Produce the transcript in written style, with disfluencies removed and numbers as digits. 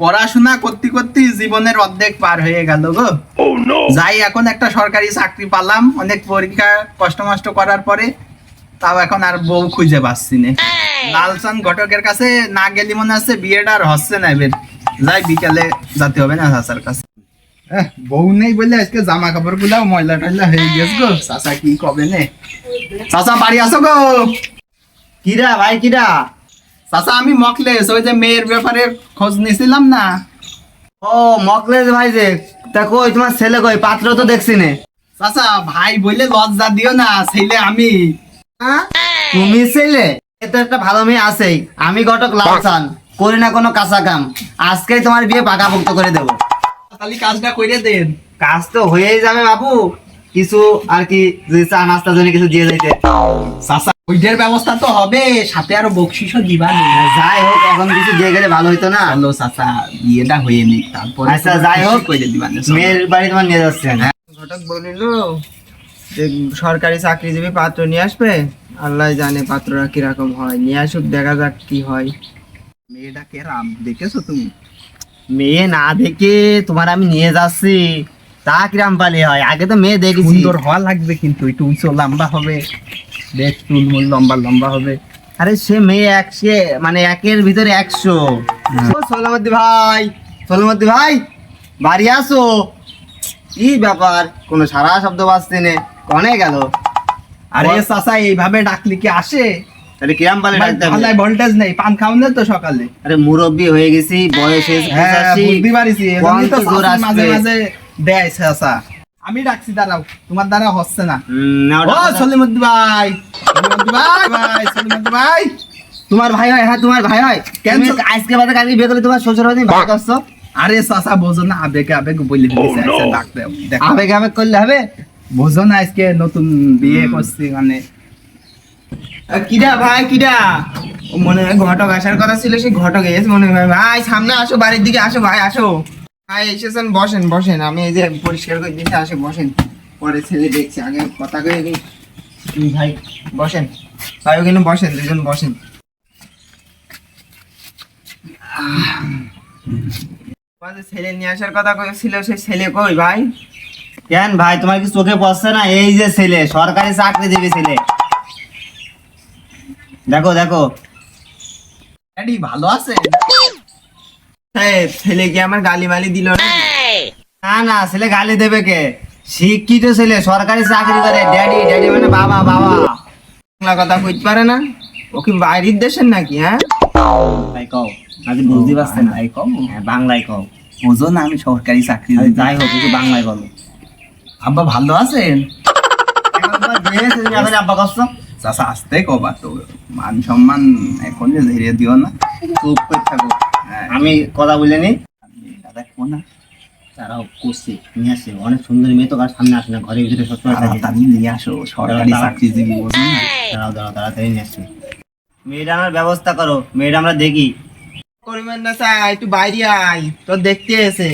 পড়াশোনা করতে করতে জীবনের অর্ধেক পার হয়ে গেল গো। যাই এখন একটা সরকারি চাকরি পালাম, অনেক পরীক্ষা কষ্ট মষ্ট করার পরে, তাও এখন আর বউ খুঁজে পাচ্ছি না। লালচাঁদ ঘটকের কাছে না গেলি মনে হচ্ছে বিয়েটা আর হচ্ছে না। এবার যাই, বিকালে যেতে হবে না চাচার কাছে। বউ নেই বলে আজকে জামা কাপড় গুলাও ময়লা টয়লা হয়ে গেছে গো। চাচা কি কবে নে? চাচা বাড়ি আসো গো। কিরা ভাই কিরা? চাচা আমি মকলেশ, ওই যে মেয়ের ব্যাপারে খোঁজ নিছিলাম না। ও মকলেশ ভাই যে, তা কই তোমার ছেলে কই? পাত্র তো দেখছি নে। চাচা ভাই বলে লজ্জা দিও না, ছেলে আমি। হ্যাঁ? তুমি ছেলে? এতে একটা ভালো মেয়ে আছেই। আমি ঘটক লালচাঁদ, করি না কোনো কাঁচা কাম। আজকেই তোমার বিয়ে পাকাপোক্ত করে দেবো। তাহলে কাজটা করে দেন। কাজ তো হয়েই যাবে বাবু, কিছু আর কি যদি চা নাস্তার জন্য কিছু দিয়ে যাইতে। চাচা ওইটার ব্যবস্থা তো হবে, সাথে আরো বকশিসও দিবা। যাই হোক, এখন কিছু দিয়ে গেলে ভালো হইতো না? হ্যালো চাচা, বিয়েটা হয়ে নি, তারপর আচ্ছা যাই হোক, করে দিবা। মেয়ের বাড়ি তোমার নিয়ে যাচ্ছেন? ঘটক বলিল যে সরকারি চাকরিজীবী পাত্র নিয়ে আসবে। আল্লাহ জানে পাত্ররা কিরকম হয়, নিয়ে আসুক, দেখা যাক কি হয়। মেয়েটাকে রাম দেখেছো তুমি? মেয়ে না দেখে তোমার আমি নিয়ে যাচ্ছি, তা কিরাম পালি হয়? আগে তো মেয়ে দেখি। সুন্দর হওয়া লাগবে, কিন্তু একটু উঁচু লম্বা হবে, বেশ চুলমুল লম্বা লম্বা হবে। আরে সে মেয়ে একশে, মানে একের ভিতরে 100। ও সোলামদ্দি ভাই, সোলামদ্দি ভাই বাড়ি আসো। কি ব্যাপার, কোনো সারা শব্দ বাজছে নে, কনে গেল? আরে চাচা এইভাবে ডাকলে কি আসে? তাহলে কিরাম পালি ডাকতে হবে? ভালাই ভোল্টেজ নেই, পান খাও না তো সকালে? আরে মুরব্বি হয়ে গেছি, বয়স হয়েছে হ্যাঁ 85, বুঝতে পারিছি, এজন্যই তো কোন জোর চাচি মাঝে আসবে? মাঝে দেয় চাচা। আমি ডাকছি, দাঁড়াও, তোমার দ্বারা হচ্ছে না। না, ও ওটা কথা- সলিমুদ্দি ভাই, সলিমুদ্দি ভাই, ভাই সলিমুদ্দি ভাই। তোমার ভাই হয়? হ্যাঁ তোমার ভাই হয়। কেন? তুমি আজকে বাদে কালকে বিয়ে করলে তোমার শ্বশুর হয় ভাই করছো? আরে চাচা বোঝো না, আবেগে আবেগে বলে ফেলেছে, আচ্ছা ডাক দাও, দেখো। আবেগ আবেগ করলে হবে? বোঝো না, আজকে নতুন বিয়ে করছি মানে। কিরা ভাই কিরা? ও মনে হয় ঘটক আসার কথা ছিল, সে ঘটক এসে মনে হয়। ভাই সামনে আসো, বাড়ির দিকে আসো, ভাই আসো। ভাই এসেছেন, বসেন বসেন, আমি এই যে পরিষ্কার করে দিতে আসে, বসেন। পরে ছেলে দেখছি, আগে কথা কয়ে দিই। ভাই বসেন, ভাই ওখানে বসেন, দুজন বসেন। তোমাদের ছেলে নিয়ে আসার কথা ছিল, সে ছেলে কই ভাই? কেন ভাই, তোমার কি চোখে পড়ছে না? এই যে ছেলে, সরকারি চাকরি দেবে ছেলে, দেখো দেখো। ড্যাডি ভালো আছে? হ্যাঁ, ছেলে কি আমার গালি মালি দিল না? না না, ছেলে গালি দেবে কে? শিক্ষিত ছেলে, সরকারি চাকরি করে। ড্যাডি ড্যাডি মানে বাবা বাবা। বাংলা কথা কইতে পারে না? ও কি বাইরের দেশের নাকি? হ্যাঁ, ভাই কও, আজ বুঝতে পারছে না? বাংলায় কও। হ্যাঁ বাংলায় কও। বোঝো না আমি সরকারি চাকরি আরে দিই। যাই হোক, একটু বাংলায় বলো। আব্বা ভালো আছেন? এখন তোমার বিয়ে হয়েছে, তুমি এখন আব্বা করছো? চাচা আসতে কবা তো, মান সম্মান এখন ধীরে দিও না, চুপ করে থাকো। হ্যাঁ, আমি কথা বলে নি, দেখো না, তারাও করছে নিয়ে আসে। অনেক সুন্দর মেয়ে তো, কার সামনে আসে না, ঘরের ভিতরে সবসময় থাকে। তাড়াতাড়ি নিয়ে আসো, সরকারি চাকরিজীবী বোঝো না। দাঁড়াও দাঁড়াও, তাড়াতাড়ি নিয়ে আসছে। মেয়েটা আমার ব্যবস্থা করো, মেয়েটা আমরা দেখি। করিবেন না স্যার, একটু বাইরে আয়, তোর দেখতে এসে।